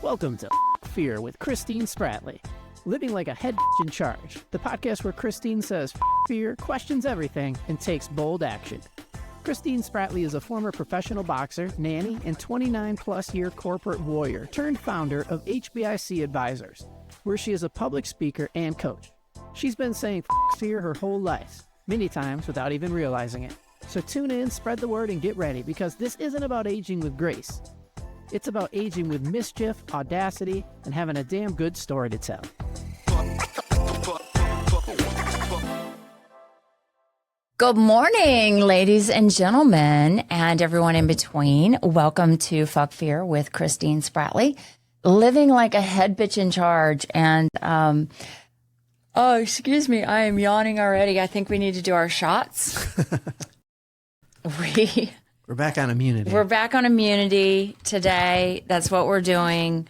Welcome to Fear with Christine Spratley. Living like a head in charge. The podcast where Christine says fear, questions everything, and takes bold action. Christine Spratley is a former professional boxer, nanny, and 29-plus year corporate warrior turned founder of HBIC Advisors, where she is a public speaker and coach. She's been saying fear her whole life, many times without even realizing it. So tune in, spread the word, and get ready, because this isn't about aging with grace. It's about aging with mischief, audacity, and having a damn good story to tell. Good morning, ladies and gentlemen, and everyone in between. Welcome to Fuck Fear with Christine Spratley. Living like a head bitch in charge. And, oh, excuse me, I am yawning already. I think we need to do our shots. We're back on immunity. We're back on immunity today. That's what we're doing.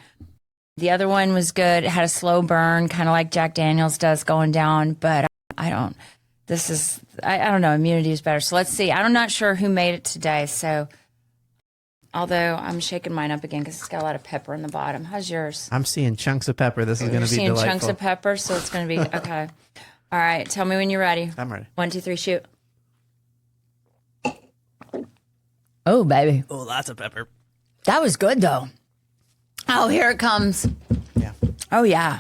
The other one was good. It had a slow burn, kind of like Jack Daniels does going down, but I don't know. Immunity is better. So let's see. I'm not sure who made it today. So, although I'm shaking mine up again because it's got a lot of pepper in the bottom. How's yours? I'm seeing chunks of pepper. This is going to be delightful. Chunks of pepper, so it's going to be okay. All right. Tell me when you're ready. I'm ready. 1, 2, 3, shoot. Oh, baby. Oh, lots of pepper. That was good, though. Oh, here it comes. Yeah. Oh, yeah.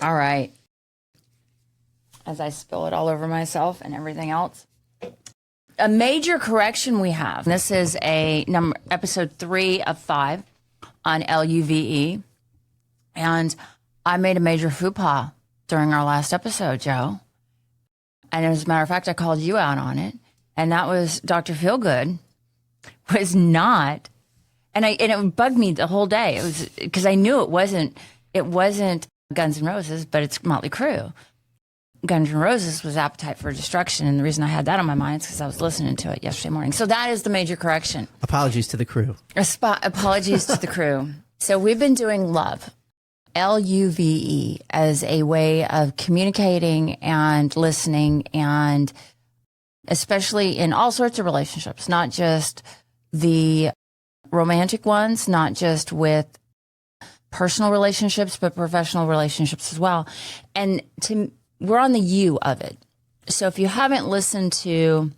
All right. As I spill it all over myself and everything else. A major correction we have. This is episode 3 of 5 on LUVE. And I made a major faux pas during our last episode, Joe. And as a matter of fact, I called you out on it. And that was Dr. Feelgood was not, and it bugged me the whole day. It was because I knew it wasn't Guns N' Roses, but it's Motley Crue. Guns N' Roses was Appetite for Destruction, and the reason I had that on my mind is because I was listening to it yesterday morning. So that is the major correction. Apologies to the crew. Apologies to the crew. So we've been doing LUVE, LUVE, as a way of communicating and listening, and especially in all sorts of relationships, not just the romantic ones, not just with personal relationships, but professional relationships as well. And we're on the U of it. So if you haven't listened to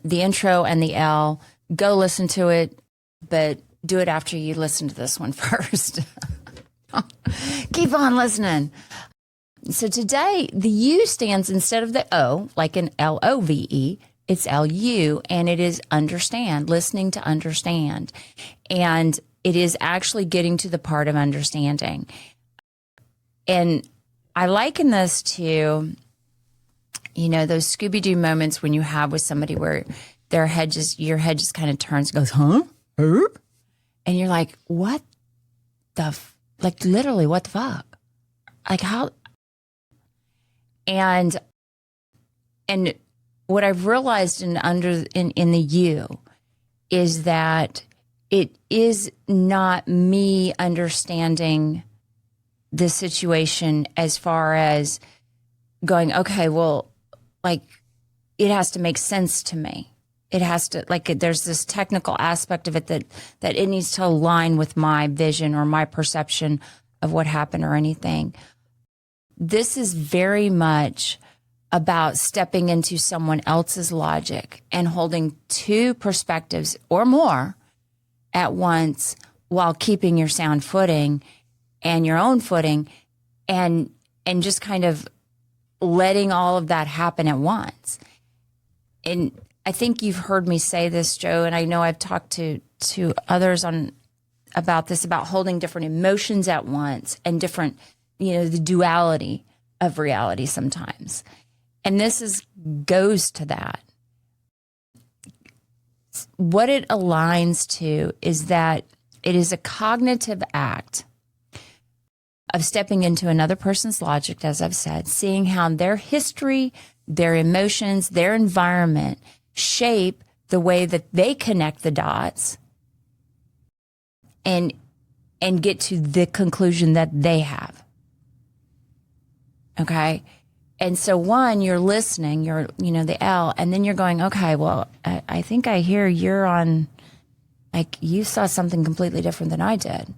the intro and the L, go listen to it, but do it after you listen to this one first. Keep on listening. So today, the U stands instead of the O, like an LOVE, it's LU, and it is understand, listening to understand. And it is actually getting to the part of understanding. And I liken this to, those Scooby-Doo moments when you have with somebody where your head just kind of turns and goes, huh? And you're like, what the, literally, what the fuck? Like, how? And what I've realized in the U is that it is not me understanding the situation as far as going, okay, well, it has to make sense to me. It has to, there's this technical aspect of it that it needs to align with my vision or my perception of what happened or anything. This is very much about stepping into someone else's logic and holding two perspectives or more at once while keeping your sound footing and your own footing and just kind of letting all of that happen at once. And I think you've heard me say this, Joe, and I know I've talked to others about this, about holding different emotions at once and different, the duality of reality sometimes. And this goes to that. What it aligns to is that it is a cognitive act of stepping into another person's logic, as I've said, seeing how their history, their emotions, their environment shape the way that they connect the dots and get to the conclusion that they have. Okay? And so one, you're listening, you're, the L, and then you're going, okay, well, I think I hear you're on, you saw something completely different than I did.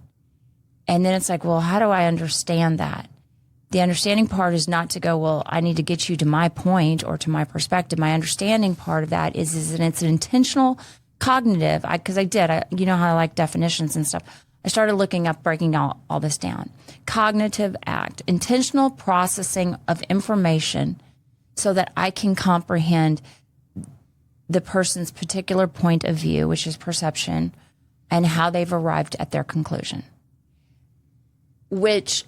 And then it's like, well, how do I understand that? The understanding part is not to go, well, I need to get you to my point or to my perspective. My understanding part of that is that it's an intentional cognitive, because you know how I like definitions and stuff. I started looking up, breaking all this down. Cognitive act, intentional processing of information so that I can comprehend the person's particular point of view, which is perception, and how they've arrived at their conclusion. Which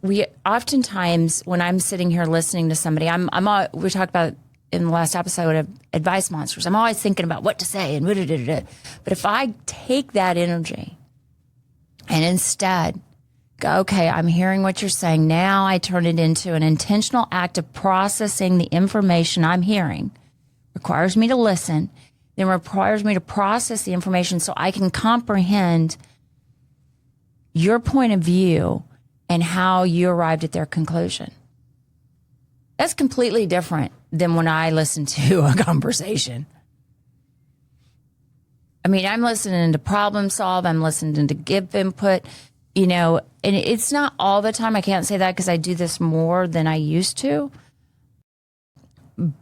we oftentimes, when I'm sitting here listening to somebody, we talked about in the last episode of Advice Monsters, I'm always thinking about what to say and but if I take that energy and instead go, okay, I'm hearing what you're saying. Now I turn it into an intentional act of processing the information I'm hearing. Requires me to listen, then requires me to process the information so I can comprehend your point of view and how you arrived at their conclusion. That's completely different than when I listen to a conversation. I mean, I'm listening to problem solve. I'm listening to give input, and it's not all the time. I can't say that because I do this more than I used to.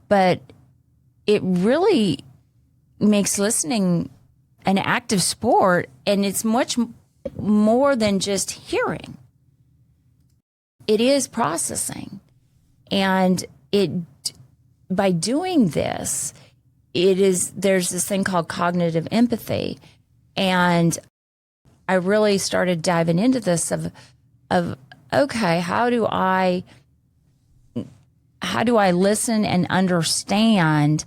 But it really makes listening an active sport, and it's much more than just hearing. It is processing. And by doing this, there's this thing called cognitive empathy. And I really started diving into this of okay, how do I listen and understand?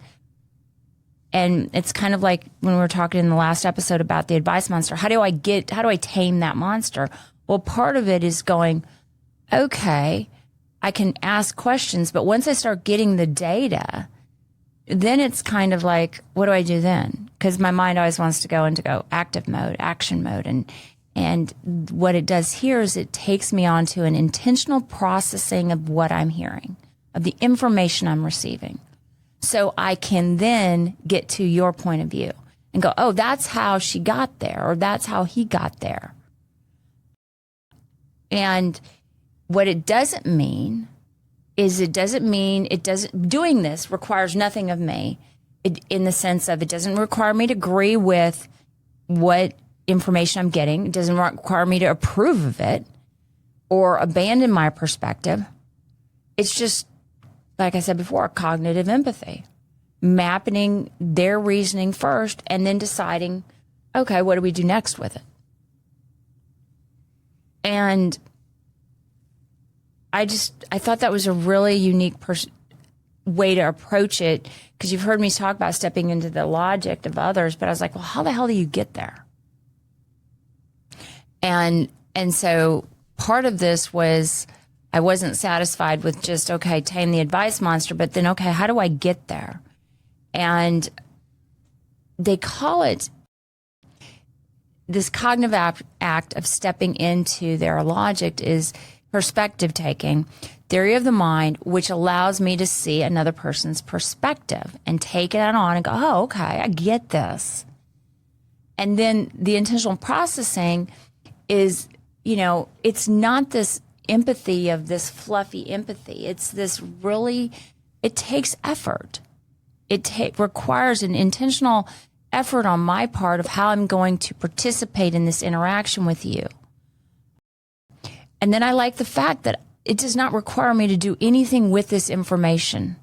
And it's kind of like when we were talking in the last episode about the advice monster. How do I tame that monster? Well, part of it is going, okay, I can ask questions, but once I start getting the data, then it's kind of like, what do I do then? Because my mind always wants to go into active mode, action mode. And what it does here is it takes me onto an intentional processing of what I'm hearing, of the information I'm receiving. So I can then get to your point of view and go, oh, that's how she got there, or that's how he got there. And what it doesn't mean is doing this requires nothing of me in the sense of it doesn't require me to agree with what information I'm getting. It doesn't require me to approve of it or abandon my perspective. It's just, like I said before, cognitive empathy, mapping their reasoning first and then deciding, okay, what do we do next with it? And I thought that was a really unique way to approach it, because you've heard me talk about stepping into the logic of others, but I was like, well, how the hell do you get there? And so part of this was I wasn't satisfied with just, okay, tame the advice monster, but then, okay, how do I get there? And they call it this cognitive act of stepping into their logic is perspective taking, theory of the mind, which allows me to see another person's perspective and take it on and go, oh, okay, I get this. And then the intentional processing is, it's not this empathy of this fluffy empathy. It's this really, it takes effort. It requires an intentional effort on my part of how I'm going to participate in this interaction with you. And then I like the fact that it does not require me to do anything with this information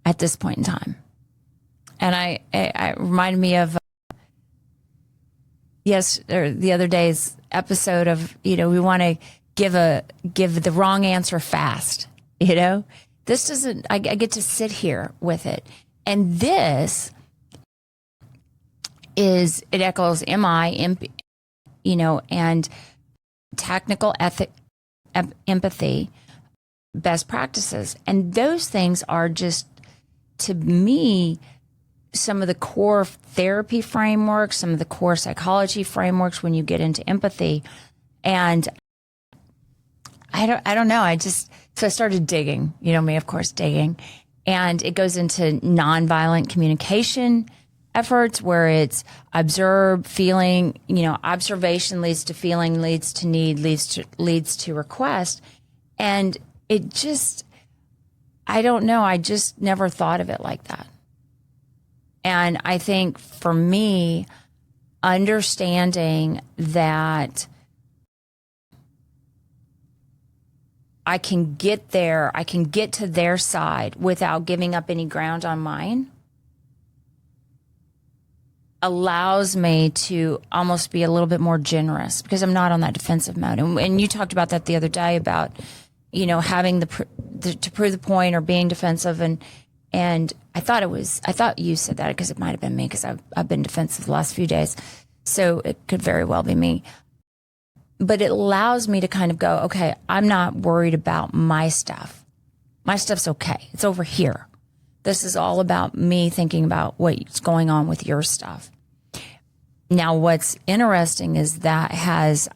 at this point in time. And I reminded me of the other day's episode of, we want to give the wrong answer fast. This doesn't. I get to sit here with it, and this it echoes empathy, and technical empathy, best practices. And those things are just, to me, some of the core therapy frameworks, some of the core psychology frameworks when you get into empathy. And I don't know. So I started digging, me, of course, digging. And it goes into nonviolent communication efforts where it's observe, feeling, observation leads to feeling, leads to need, leads to request. And it just, I don't know. I just never thought of it like that. And I think for me, understanding that I can get there, I can get to their side without giving up any ground on mine, allows me to almost be a little bit more generous because I'm not on that defensive mode. And you talked about that the other day about, having to prove the point or being defensive. And I thought you said that because it might have been me because I've been defensive the last few days. So it could very well be me. But it allows me to kind of go, okay, I'm not worried about my stuff. My stuff's okay. It's over here. This is all about me thinking about what's going on with your stuff. Now, what's interesting is there's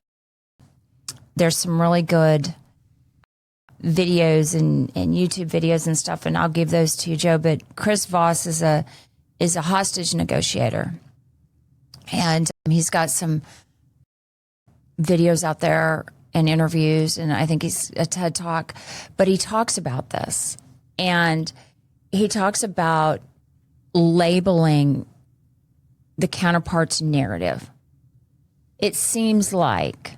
some really good videos and YouTube videos and stuff, and I'll give those to you, Joe. But Chris Voss is a hostage negotiator, and he's got some videos out there and interviews, and I think he's a TED Talk, but he talks about this, and he talks about labeling the counterpart's narrative. It seems like,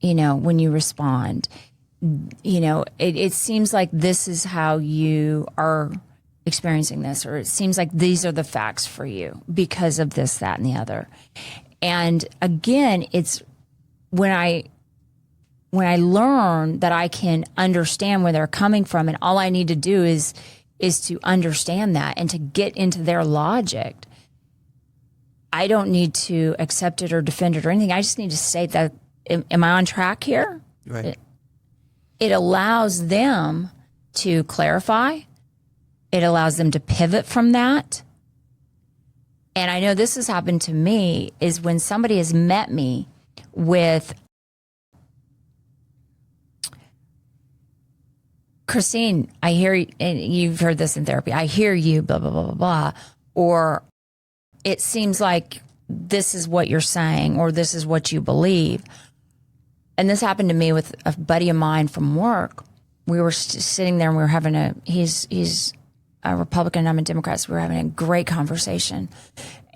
when you respond, it seems like this is how you are experiencing this, or it seems like these are the facts for you because of this, that, and the other. And again, it's when I learn that I can understand where they're coming from, and all I need to do is to understand that and to get into their logic. I don't need to accept it or defend it or anything. I just need to say that, am I on track here? Right. It allows them to clarify. It allows them to pivot from that. And I know this has happened to me, is when somebody has met me with, Christine, I hear you, and you've heard this in therapy, I hear you, blah, blah, blah, blah, blah. Or it seems like this is what you're saying, or this is what you believe. And this happened to me with a buddy of mine from work. We were sitting there and we were having he's a Republican, I'm a Democrat, so we were having a great conversation.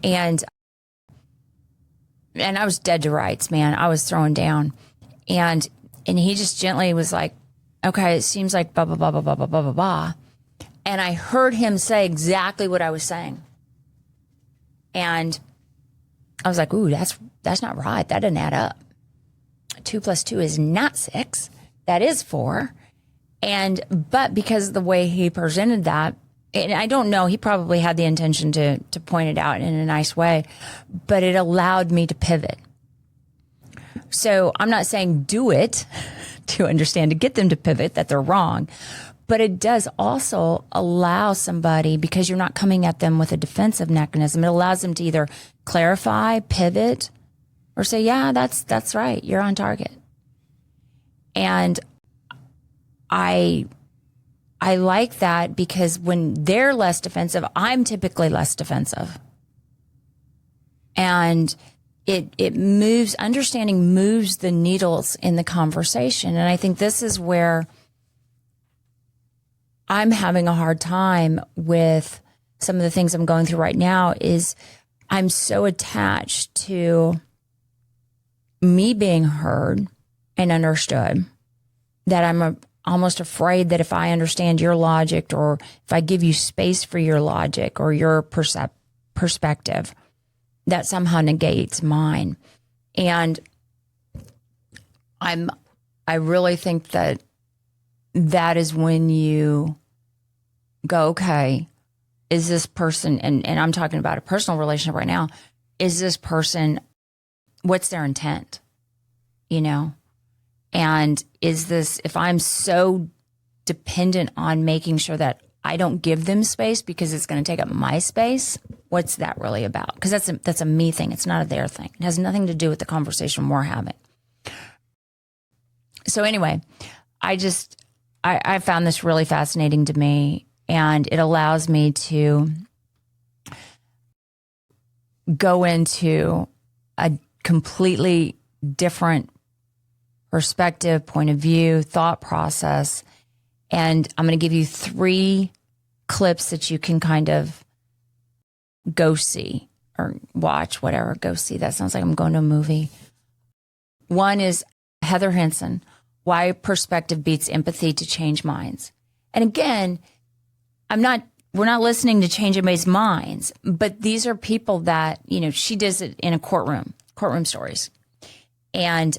And I was dead to rights, man. I was throwing down. And he just gently was like, okay, it seems like blah, blah, blah, blah, blah, blah, blah, blah, blah. And I heard him say exactly what I was saying. And I was like, ooh, that's not right. That doesn't add up. 2 + 2 is not 6. That is 4. But because of the way he presented that, and I don't know, he probably had the intention to point it out in a nice way, but it allowed me to pivot. So I'm not saying do it to understand, to get them to pivot, that they're wrong, but it does also allow somebody, because you're not coming at them with a defensive mechanism, it allows them to either clarify, pivot, or say, yeah, that's right, you're on target. And I like that, because when they're less defensive, I'm typically less defensive. And it moves, understanding moves the needles in the conversation. And I think this is where I'm having a hard time with some of the things I'm going through right now, is I'm so attached to me being heard and understood that I'm almost afraid that if I understand your logic, or if I give you space for your logic or your perspective, that somehow negates mine. And I really think that is when you go, okay, is this person, and I'm talking about a personal relationship right now, is this person, what's their intent? And is this, if I'm so dependent on making sure that I don't give them space because it's going to take up my space, what's that really about? Because that's a me thing. It's not a their thing. It has nothing to do with the conversation we're having. So anyway, I found this really fascinating to me, and it allows me to go into a completely different perspective, point of view, thought process. And I'm going to give you 3 clips that you can kind of go see or watch, whatever. Go see. That sounds like I'm going to a movie. One is Heather Henson, Why Perspective Beats Empathy to Change Minds. And again, we're not listening to change anybody's minds, but these are people that, she does it in a courtroom stories. And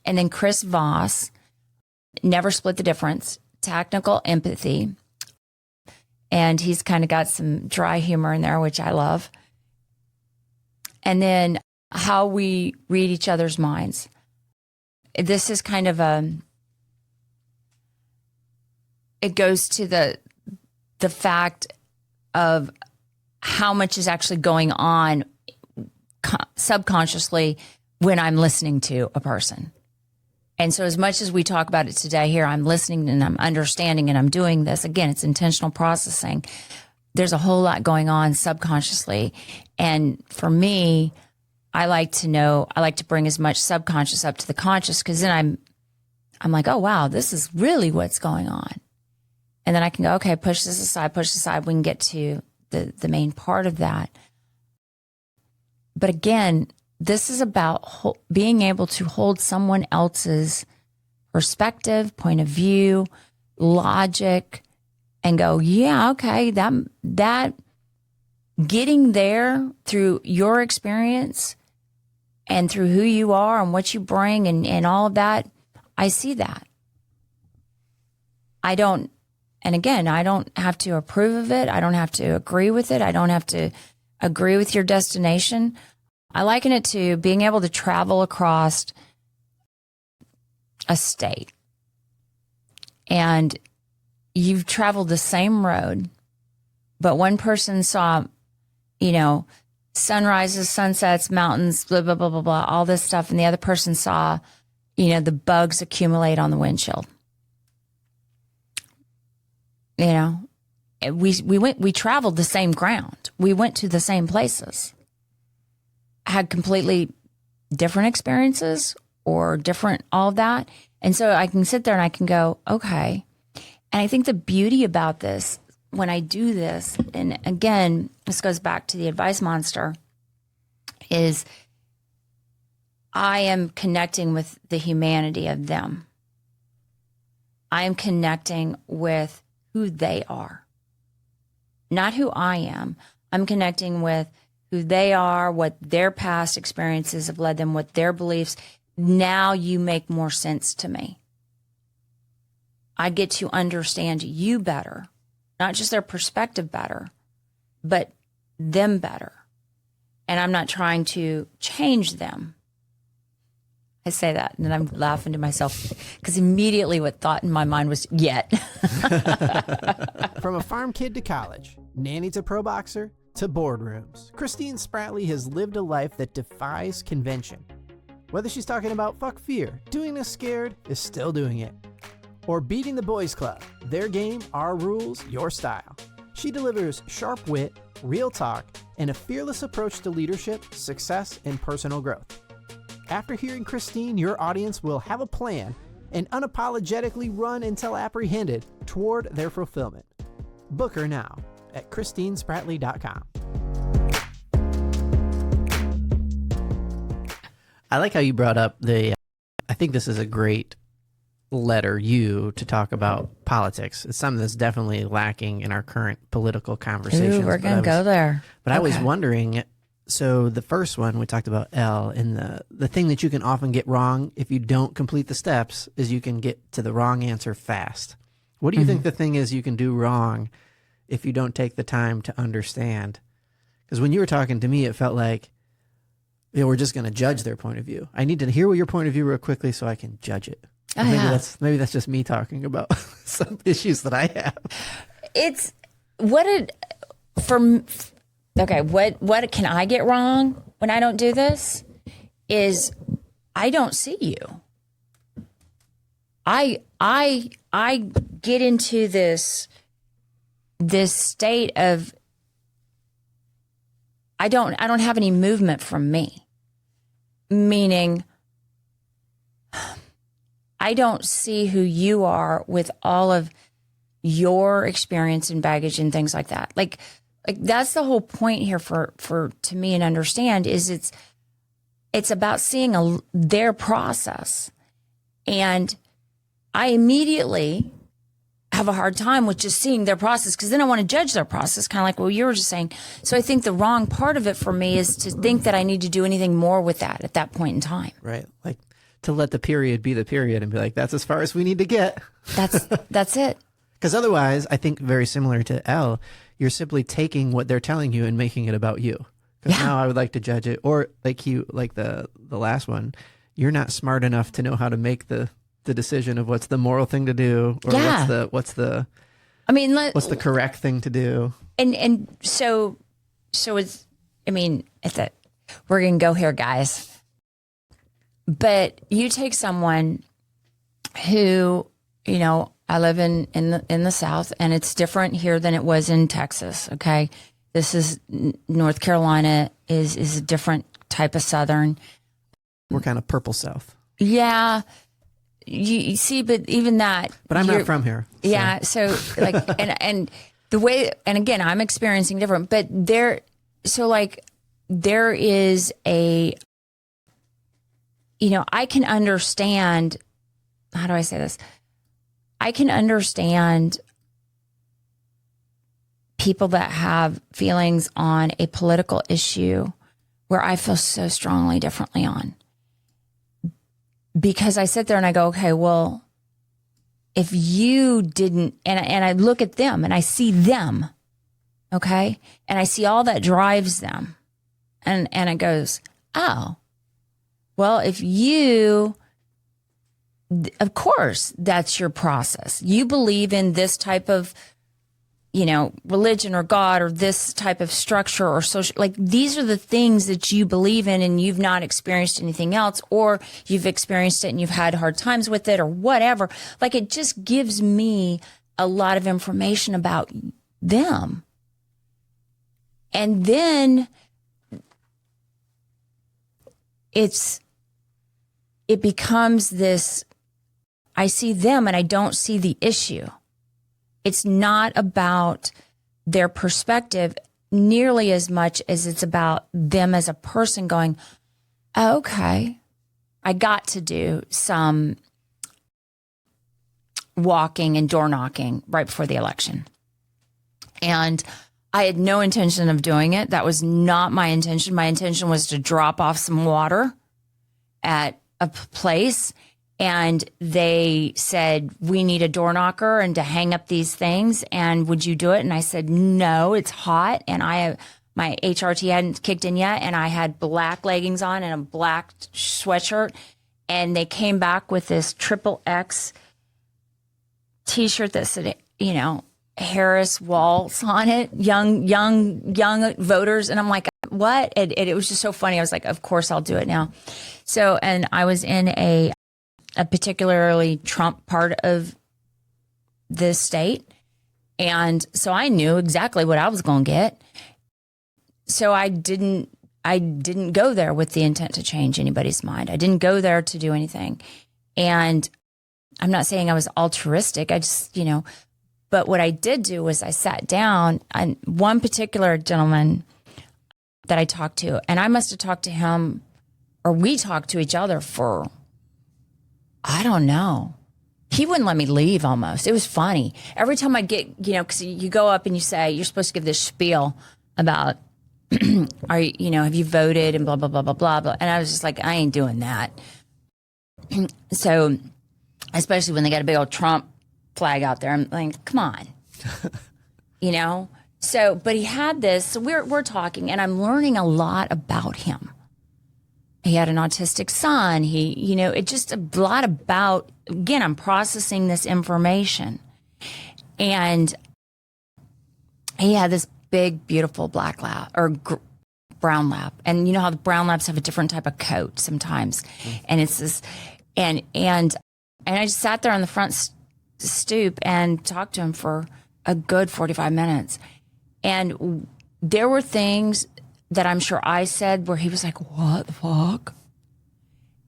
then Chris Voss, Never Split the Difference, Technical Empathy. And he's kind of got some dry humor in there, which I love. And then How We Read Each Other's Minds. This is kind of it goes to the fact of how much is actually going on subconsciously when I'm listening to a person. And so as much as we talk about it today here, I'm listening and I'm understanding and I'm doing this. Again, it's intentional processing. There's a whole lot going on subconsciously. And for me, I like to bring as much subconscious up to the conscious, because then I'm like, oh, wow, this is really what's going on. And then I can go, okay, push this aside. We can get to the main part of that. But again, this is about being able to hold someone else's perspective, point of view, logic, and go, yeah, okay, that getting there through your experience and through who you are and what you bring and all of that, I see that. I don't have to approve of it. I don't have to agree with it. I don't have to agree with your destination. I liken it to being able to travel across a state. And you've traveled the same road, but one person saw, sunrises, sunsets, mountains, blah, blah, blah, blah, blah, all this stuff. And the other person saw, the bugs accumulate on the windshield. We traveled the same ground. We went to the same places, had completely different experiences or different, all of that. And so I can sit there and I can go, okay. And I think the beauty about this, when I do this, and again, this goes back to the advice monster, is I am connecting with the humanity of them. I am connecting with who they are, not who I am. I'm connecting with who they are, what their past experiences have led them, what their beliefs. Now you make more sense to me. I get to understand you better, not just their perspective better, but them better. And I'm not trying to change them. I say that and then I'm laughing to myself because immediately what thought in my mind was, yet. From a farm kid to college, nanny to pro boxer to boardrooms, Christine Spratley has lived a life that defies convention. Whether she's talking about fuck fear, doing this scared is still doing it, or beating the boys club, their game, our rules, your style. She delivers sharp wit, real talk, and a fearless approach to leadership, success, and personal growth. After hearing Christine, your audience will have a plan and unapologetically run until apprehended toward their fulfillment. Book her now at christinespratley.com. I like how you brought up I think this is a great letter to talk about politics. It's something that's definitely lacking in our current political conversations. Ooh, we're going to go there. But okay. I was wondering, so the first one we talked about L, and the thing that you can often get wrong if you don't complete the steps is you can get to the wrong answer fast. What do you think the thing is you can do wrong if you don't take the time to understand? Because when you were talking to me, it felt like, we're just going to judge their point of view. I need to hear your point of view real quickly so I can judge it. Oh, maybe that's just me talking about some issues that I have. It's what can I get wrong when I don't do this is I don't see you. I get into this state of I don't have any movement from me. Meaning, I don't see who you are with all of your experience and baggage and things like that. Like that's the whole point here for to me and understand is it's about seeing their process. And I immediately have a hard time with just seeing their process because then I want to judge their process, kind of like what you were just saying. So I think the wrong part of it for me is to think that I need to do anything more with that at that point in time. Right. Like to let the period be the period and be like, that's as far as we need to get. That's it. Because otherwise, I think very similar to Elle, you're simply taking what they're telling you and making it about you. Because now I would like to judge it. Or like the last one, you're not smart enough to know how to make the decision of what's the moral thing to do or what's the correct thing to do. And so it's, we're going to go here, guys. But you take someone who, I live in the South, and it's different here than it was in Texas. Okay. This is North Carolina is a different type of Southern. We're kind of purple South. Yeah. You see, but even that. But I'm not from here. So. Yeah. So like, and the way, and again, I'm experiencing different, but there is a, I can understand, how do I say this? I can understand people that have feelings on a political issue where I feel so strongly differently on. Because I sit there and I go, okay, well, if you didn't, and I look at them and I see them, okay, and I see all that drives them, and it goes, oh, well, if you, of course, that's your process. You believe in this type of, religion or God or this type of structure or social, like these are the things that you believe in and you've not experienced anything else, or you've experienced it and you've had hard times with it or whatever. Like it just gives me a lot of information about them. And then it becomes this, I see them and I don't see the issue. It's not about their perspective nearly as much as it's about them as a person going, oh, okay, I got to do some walking and door knocking right before the election. And I had no intention of doing it. That was not my intention. My intention was to drop off some water at a place. And they said, we need a door knocker and to hang up these things. And would you do it? And I said, no, it's hot. And my HRT hadn't kicked in yet. And I had black leggings on and a black sweatshirt. And they came back with this XXX t-shirt that said, Harris Waltz on it, young voters. And I'm like, what? And it was just so funny. I was like, of course I'll do it now. So, and I was in a particularly Trump part of this state. And so I knew exactly what I was going to get. So I didn't go there with the intent to change anybody's mind. I didn't go there to do anything. And I'm not saying I was altruistic. I just, but what I did do was I sat down, and one particular gentleman that I talked to, and I must have talked to him, or we talked to each other for, I don't know. He wouldn't let me leave almost. It was funny. Every time I get, because you go up and you say, you're supposed to give this spiel about, have you voted and blah, blah, blah, blah, blah, blah. And I was just like, I ain't doing that. So, especially when they got a big old Trump flag out there, I'm like, come on, So, but he had this, so we're talking, and I'm learning a lot about him. He had an autistic son. It just a lot about, again, I'm processing this information. And he had this big, beautiful black lab or brown lab. And you know how the brown labs have a different type of coat sometimes. And it's this, and I just sat there on the front stoop and talked to him for a good 45 minutes. And there were things that I'm sure I said where he was like, what the fuck?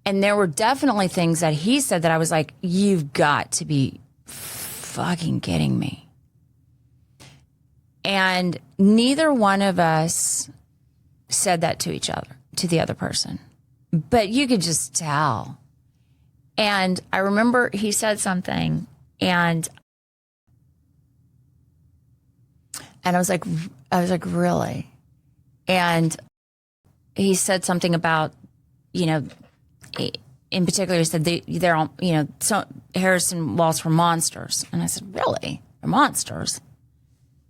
And there were definitely things that he said that I was like, you've got to be fucking kidding me. And neither one of us said that to each other, to the other person. But you could just tell. And I remember he said something, and I was like, really? And he said something about, you know, in particular, he said they're all, you know, so Harrison Walls were monsters. And I said, really? They're monsters?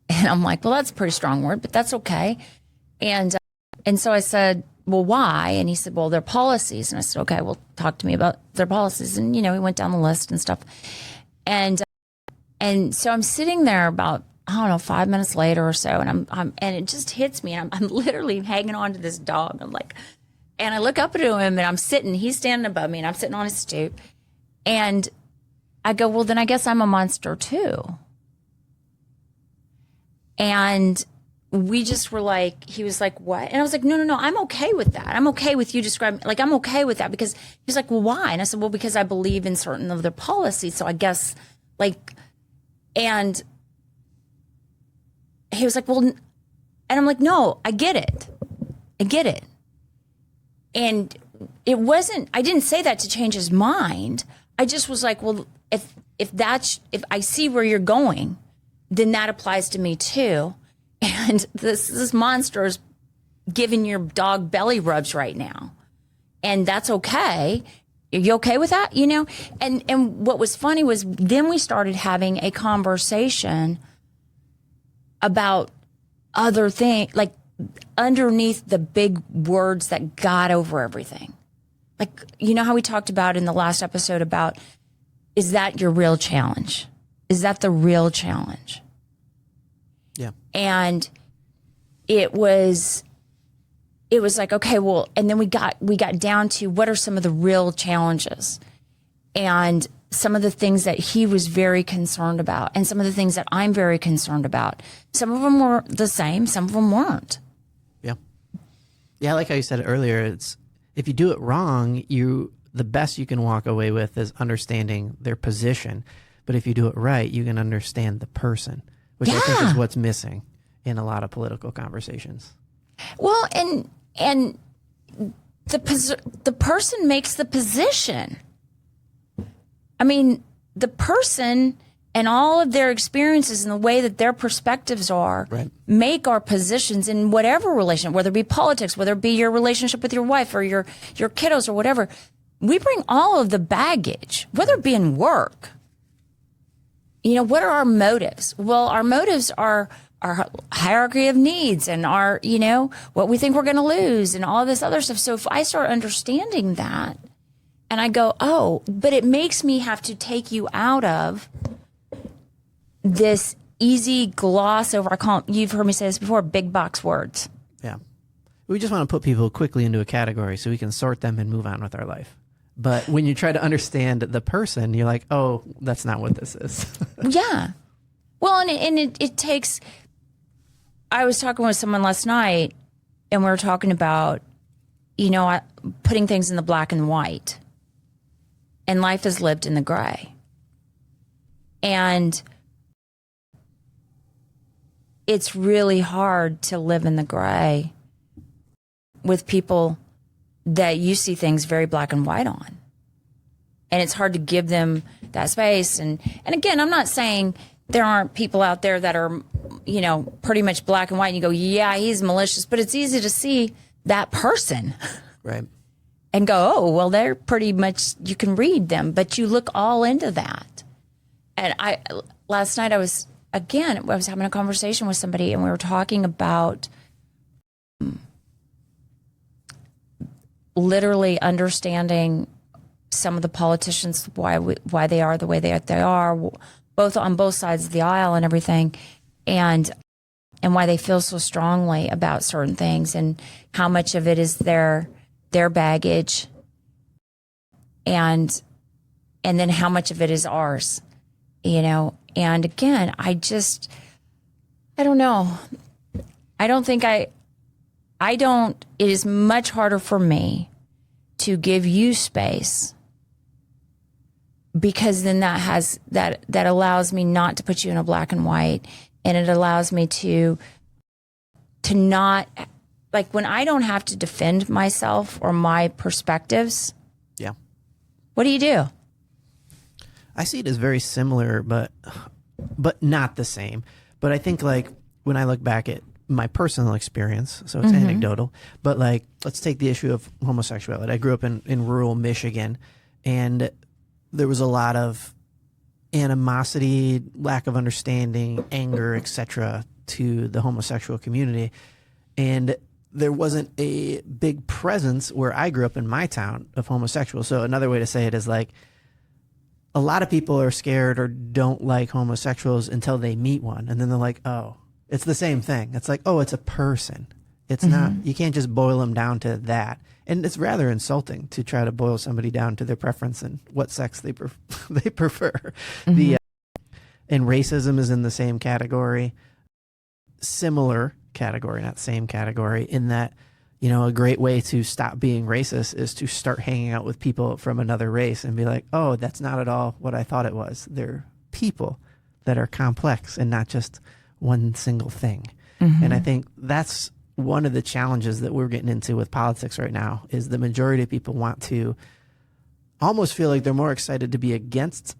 And I'm like, well, that's a pretty strong word, but that's okay. And so I said, well, why? And he said, well, their policies. And I said, okay, well, talk to me about their policies. And, you know, he went down the list and stuff. And so I'm sitting there about, I don't know, 5 minutes later or so. And and it just hits me. And I'm literally hanging on to this dog. I'm like, and I look up at him and I'm sitting, he's standing above me and I'm sitting on his stoop. And I go, well, then I guess I'm a monster too. And we just were like, he was like, what? And I was like, no, I'm okay with that. I'm okay with you describing, like, I'm okay with that, because he was like, well, why? And I said, well, because I believe in certain of their policies. So I guess, like, and he was like, well, and I'm like, no, I get it. And it wasn't, I didn't say that to change his mind. I just was like, well, if I see where you're going, then that applies to me too. And this monster is giving your dog belly rubs right now. And that's okay. Are you okay with that? You know? And what was funny was then we started having a conversation about other things, like underneath the big words that got over everything. Like, you know how we talked about in the last episode about, is that your real challenge? Is that the real challenge? Yeah. And it was like, okay, well, and then we got down to what are some of the real challenges and some of the things that he was very concerned about and some of the things that I'm very concerned about. Some of them were the same, some of them weren't. Yeah. Yeah, like how you said earlier, it's if you do it wrong, the best you can walk away with is understanding their position. But if you do it right, you can understand the person, which I think is what's missing in a lot of political conversations. Well, and the person makes the position. I mean, the person and all of their experiences and the way that their perspectives are make our positions in whatever relation, whether it be politics, whether it be your relationship with your wife or your kiddos or whatever. We bring all of the baggage, whether it be in work. You know, what are our motives? Well, our motives are our hierarchy of needs and our, you know, what we think we're going to lose and all this other stuff. So if I start understanding that and I go, oh, but it makes me have to take you out of this easy gloss over, you've heard me say this before, big box words. Yeah. We just want to put people quickly into a category so we can sort them and move on with our life. But when you try to understand the person, you're like, oh, that's not what this is. Yeah. Well, and it takes, I was talking with someone last night and we were talking about, you know, putting things in the black and white. And life is lived in the gray. And it's really hard to live in the gray with people that you see things very black and white on. And it's hard to give them that space. And again, I'm not saying there aren't people out there that are, you know, pretty much black and white and you go, yeah, he's malicious, but it's easy to see that person. Right. And go, oh, well, they're pretty much, you can read them, but you look all into that. And last night I was having a conversation with somebody and we were talking about literally understanding some of the politicians, why they are the way they are, both on both sides of the aisle and everything, and why they feel so strongly about certain things and how much of it is their baggage and then how much of it is ours, you know. And again, I don't know. I don't think it is much harder for me to give you space, because then that allows me not to put you in a black and white, and it allows me to not, like, when I don't have to defend myself or my perspectives. Yeah. What do you do? I see it as very similar, but not the same. But I think, like, when I look back at my personal experience, so it's anecdotal, but, like, let's take the issue of homosexuality. I grew up in rural Michigan, and there was a lot of animosity, lack of understanding, anger, etc., to the homosexual community. And there wasn't a big presence where I grew up in my town of homosexuals. So another way to say it is, like, a lot of people are scared or don't like homosexuals until they meet one. And then they're like, oh, it's the same thing. It's like, oh, it's a person. It's not, you can't just boil them down to that. And it's rather insulting to try to boil somebody down to their preference and what sex they they prefer. And racism is in the same category, similar category, not same category, in that, you know, a great way to stop being racist is to start hanging out with people from another race and be like, oh, that's not at all what I thought it was. They're people that are complex and not just one single thing. And I think that's one of the challenges that we're getting into with politics right now, is the majority of people want to almost feel like they're more excited to be against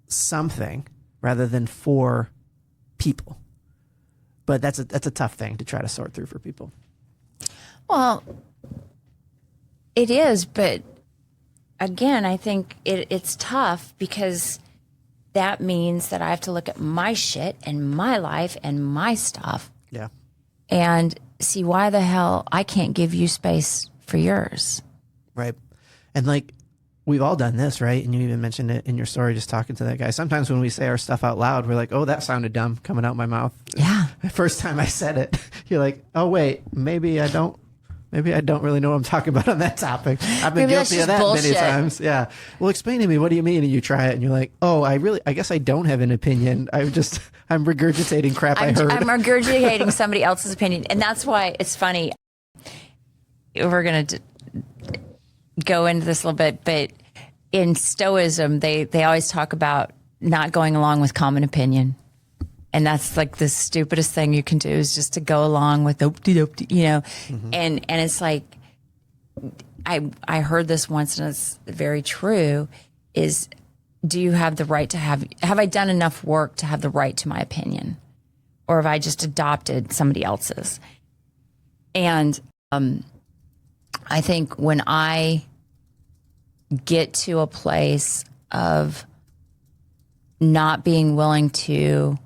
something rather than for people. But that's a tough thing to try to sort through for people. Well, it is, but again, I think it's tough, because that means that I have to look at my shit and my life and my stuff. Yeah. And see why the hell I can't give you space for yours. Right. And, like, we've all done this, right? And you even mentioned it in your story, just talking to that guy. Sometimes when we say our stuff out loud, we're like, oh, that sounded dumb coming out my mouth. Yeah. The first time I said it, you're like, oh, wait, maybe I don't really know what I'm talking about on that topic. I've been guilty of that many times. Yeah. Well, explain to me, what do you mean? And you try it and you're like, oh, I guess I don't have an opinion. I'm regurgitating crap I heard. I'm regurgitating somebody else's opinion. And that's why it's funny. We're going to go into this a little bit, but in Stoicism, they always talk about not going along with common opinion. And that's like the stupidest thing you can do, is just to go along with you know. And it's like, I heard this once, and it's very true, is, do you have the right to have I done enough work to have the right to my opinion? Or have I just adopted somebody else's? And I think when I get to a place of not being willing to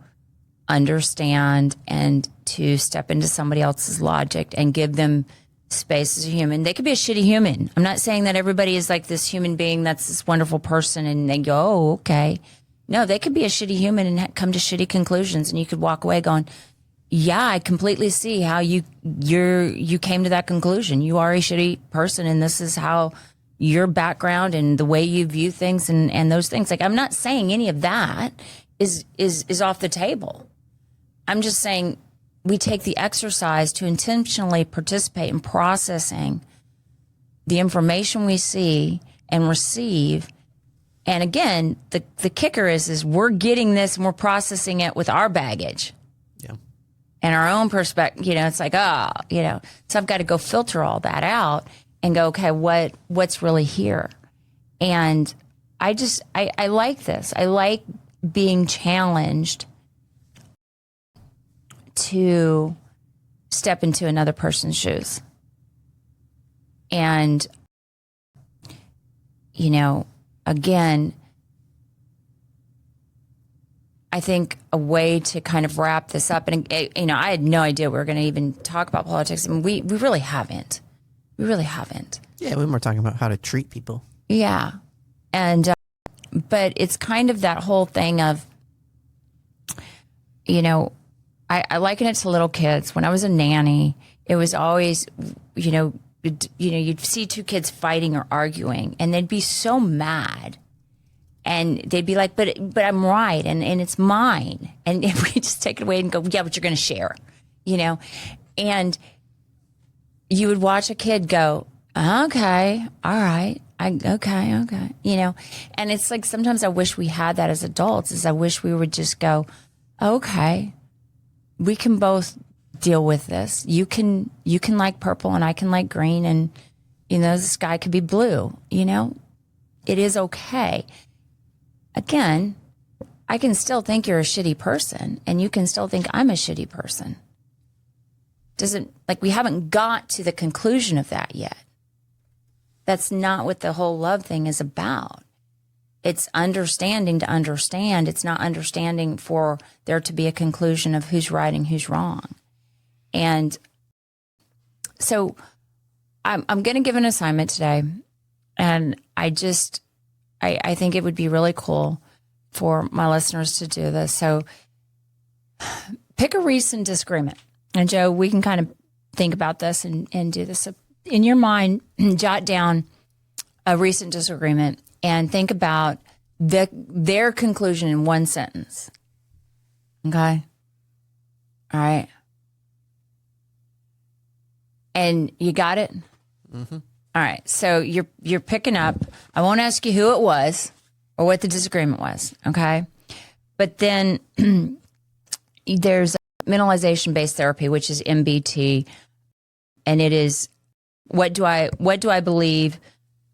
understand and to step into somebody else's logic and give them space as a human. They could be a shitty human. I'm not saying that everybody is like this human being that's this wonderful person and they go, oh, okay. No, they could be a shitty human and come to shitty conclusions, and you could walk away going, yeah, I completely see how you came to that conclusion. You are a shitty person, and this is how your background and the way you view things and those things. Like, I'm not saying any of that is off the table. I'm just saying we take the exercise to intentionally participate in processing the information we see and receive. And again, the kicker is we're getting this and we're processing it with our baggage. Yeah. And our own perspective. You know, it's like, so I've got to go filter all that out and go, okay, what's really here? And I like this. I like being challenged to step into another person's shoes. And, you know, again, I think a way to kind of wrap this up, and, you know, I had no idea we were going to even talk about politics. I mean, we really haven't. We really haven't. Yeah, we were talking about how to treat people. Yeah. And, but it's kind of that whole thing of, you know, I liken it to little kids. When I was a nanny, it was always, you'd see two kids fighting or arguing, and they'd be so mad. And they'd be like, but I'm right, and it's mine. And if we just take it away and go, yeah, but you're going to share, you know? And you would watch a kid go, okay, all right. Okay. You know, and it's like, sometimes I wish we had that as adults, is I wish we would just go, okay, we can both deal with this. You can like purple and I can like green, and, you know, the sky could be blue, you know, it is okay. Again, I can still think you're a shitty person, and you can still think I'm a shitty person. We haven't got to the conclusion of that yet. That's not what the whole love thing is about. It's understanding to understand. It's not understanding for there to be a conclusion of who's right and who's wrong. And so I'm going to give an assignment today. And I think it would be really cool for my listeners to do this. So pick a recent disagreement. And Joe, we can kind of think about this and do this. So in your mind, jot down a recent disagreement and think about their conclusion in one sentence. Okay? All right. And you got it? Mm-hmm. All right. So you're picking up. I won't ask you who it was or what the disagreement was. Okay? But then there's mentalization-based therapy, which is MBT, and it is what do I believe?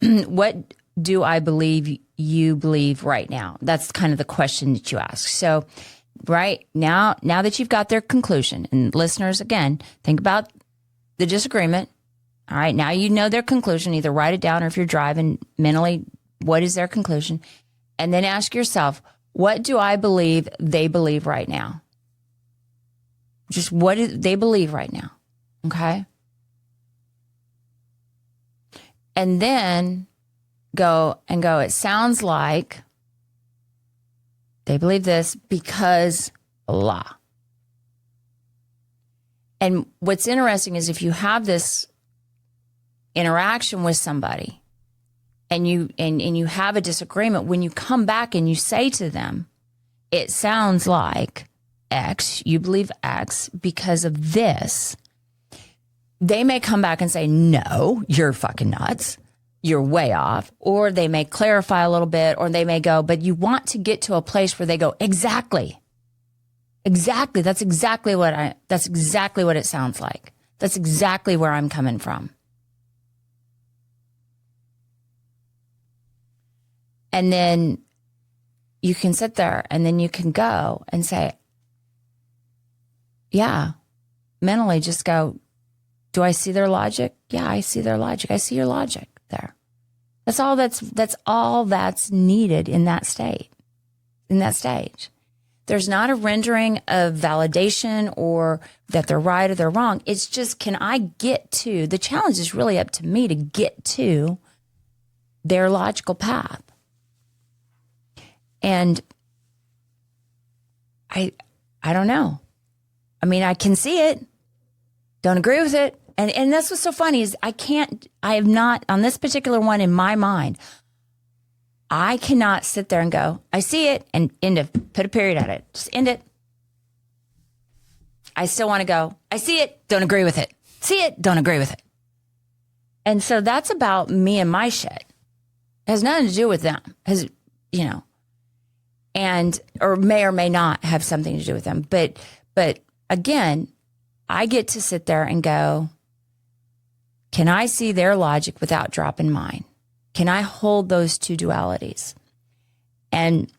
What do I believe you believe right now? That's kind of the question that you ask. So, right now that you've got their conclusion, and listeners, again, think about the disagreement. All right, now you know their conclusion. Either write it down, or if you're driving, mentally, what is their conclusion? And then ask yourself, what do I believe they believe right now? Just what do they believe right now? Okay. And then go, it sounds like they believe this because blah. And what's interesting is if you have this interaction with somebody and you have a disagreement, when you come back and you say to them, it sounds like X, you believe X because of this, they may come back and say, no, you're fucking nuts. You're way off. Or they may clarify a little bit, or they may go, but you want to get to a place where they go, exactly. That's exactly what it sounds like. That's exactly where I'm coming from. And then you can sit there and then you can go and say, yeah, mentally just go, do I see their logic? Yeah, I see their logic. I see your logic there. That's all that's needed in that state, in that stage. There's not a rendering of validation or that they're right or they're wrong. It's just, can I get to, the challenge is really up to me to get to their logical path. And I don't know. I mean, I can see it. Don't agree with it. And that's what's so funny is I have not, on this particular one in my mind, I cannot sit there and go, I see it, and end it, put a period at it. Just end it. I still want to go, I see it, don't agree with it. See it, don't agree with it. And so that's about me and my shit. It has nothing to do with them. Or may not have something to do with them. But again, I get to sit there and go, can I see their logic without dropping mine? Can I hold those two dualities? And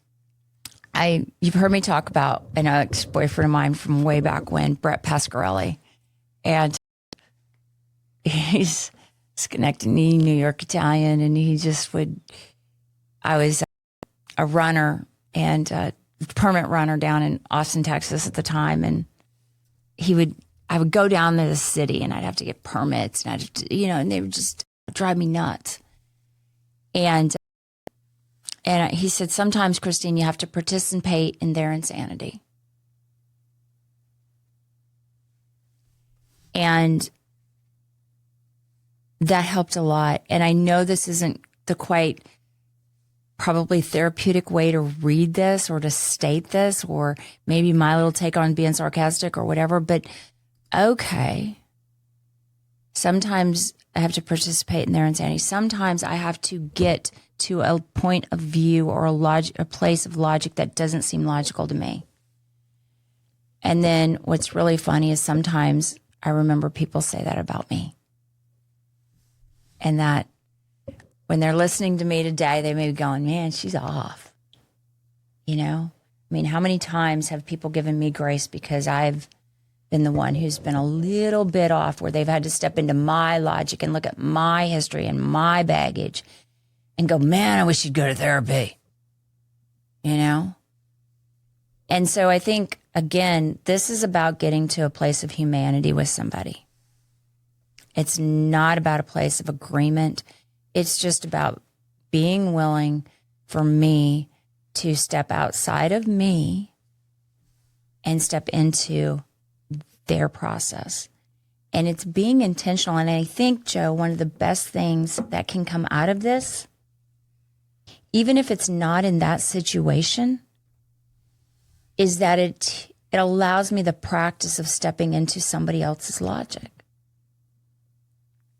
you've heard me talk about an ex-boyfriend of mine from way back when, Brett Pasquarelli. And he's Schenectady, New York Italian. And I was a runner and a permit runner down in Austin, Texas at the time. And I would go down to the city and I'd have to get permits and and they would just drive me nuts. And he said, sometimes, Christine, you have to participate in their insanity. And that helped a lot. And I know this isn't the quite probably therapeutic way to read this or to state this, or maybe my little take on being sarcastic or whatever, but okay, sometimes I have to participate in their insanity. Sometimes I have to get to a point of view or a place of logic that doesn't seem logical to me. And then what's really funny is sometimes I remember people say that about me. And that when they're listening to me today, they may be going, man, she's off. You know? I mean, how many times have people given me grace because I've been the one who's been a little bit off, where they've had to step into my logic and look at my history and my baggage and go, man, I wish you'd go to therapy. You know? And so I think, again, this is about getting to a place of humanity with somebody. It's not about a place of agreement. It's just about being willing for me to step outside of me and step into their process. And it's being intentional. And I think, Joe, one of the best things that can come out of this, even if it's not in that situation, is that it allows me the practice of stepping into somebody else's logic.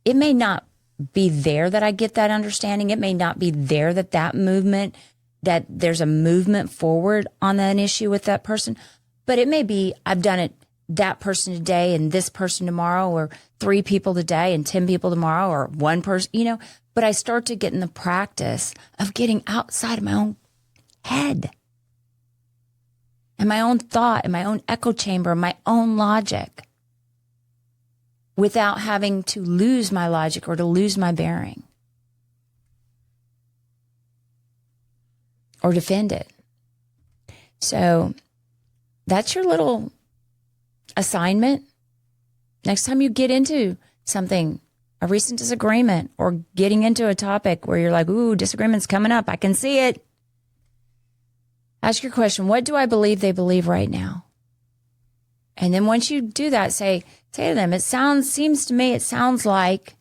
It may not be there that I get that understanding. It may not be there that movement, that there's a movement forward on an issue with that person. But it may be I've done it that person today and this person tomorrow, or 3 people today and 10 people tomorrow, or 1 person, you know. But I start to get in the practice of getting outside of my own head and my own thought and my own echo chamber, my own logic, without having to lose my logic or to lose my bearing or defend it. So that's your little assignment. Next time you get into something, a recent disagreement, or getting into a topic where you're like, ooh, disagreement's coming up, I can see it. Ask your question, what do I believe they believe right now? And then once you do that, say to them, it seems to me, it sounds like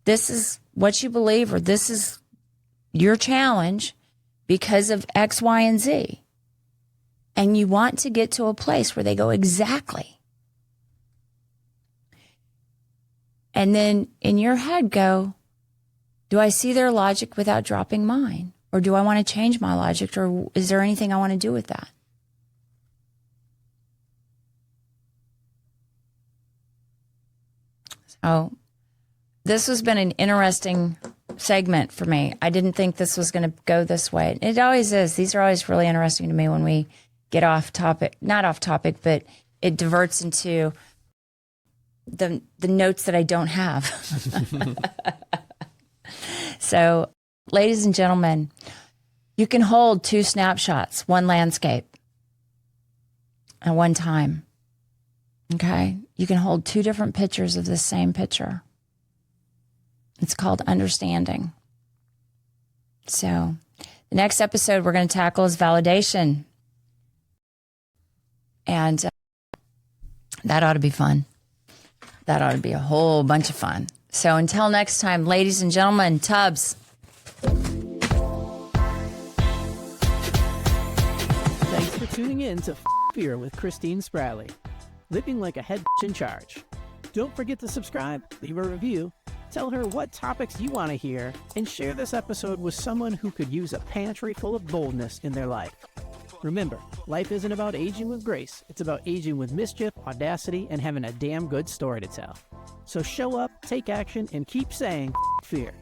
this is what you believe, or this is your challenge because of X, Y, and Z. And you want to get to a place where they go, exactly. And then in your head go, do I see their logic without dropping mine? Or do I want to change my logic? Or is there anything I want to do with that? So this has been an interesting segment for me. I didn't think this was going to go this way. It always is. These are always really interesting to me when we get off topic, not off topic, but it diverts into the notes that I don't have. So, ladies and gentlemen, you can hold 2 snapshots, 1 landscape at one time. Okay? You can hold 2 different pictures of the same picture. It's called understanding. So, the next episode we're going to tackle is validation. And that ought to be fun. That ought to be a whole bunch of fun. So until next time, ladies and gentlemen, Tubbs. Thanks for tuning in to Fear with Christine Spratley. Living like a head in charge. Don't forget to subscribe, leave a review, tell her what topics you want to hear, and share this episode with someone who could use a pantry full of boldness in their life. Remember, life isn't about aging with grace. It's about aging with mischief, audacity, and having a damn good story to tell. So show up, take action, and keep saying fear.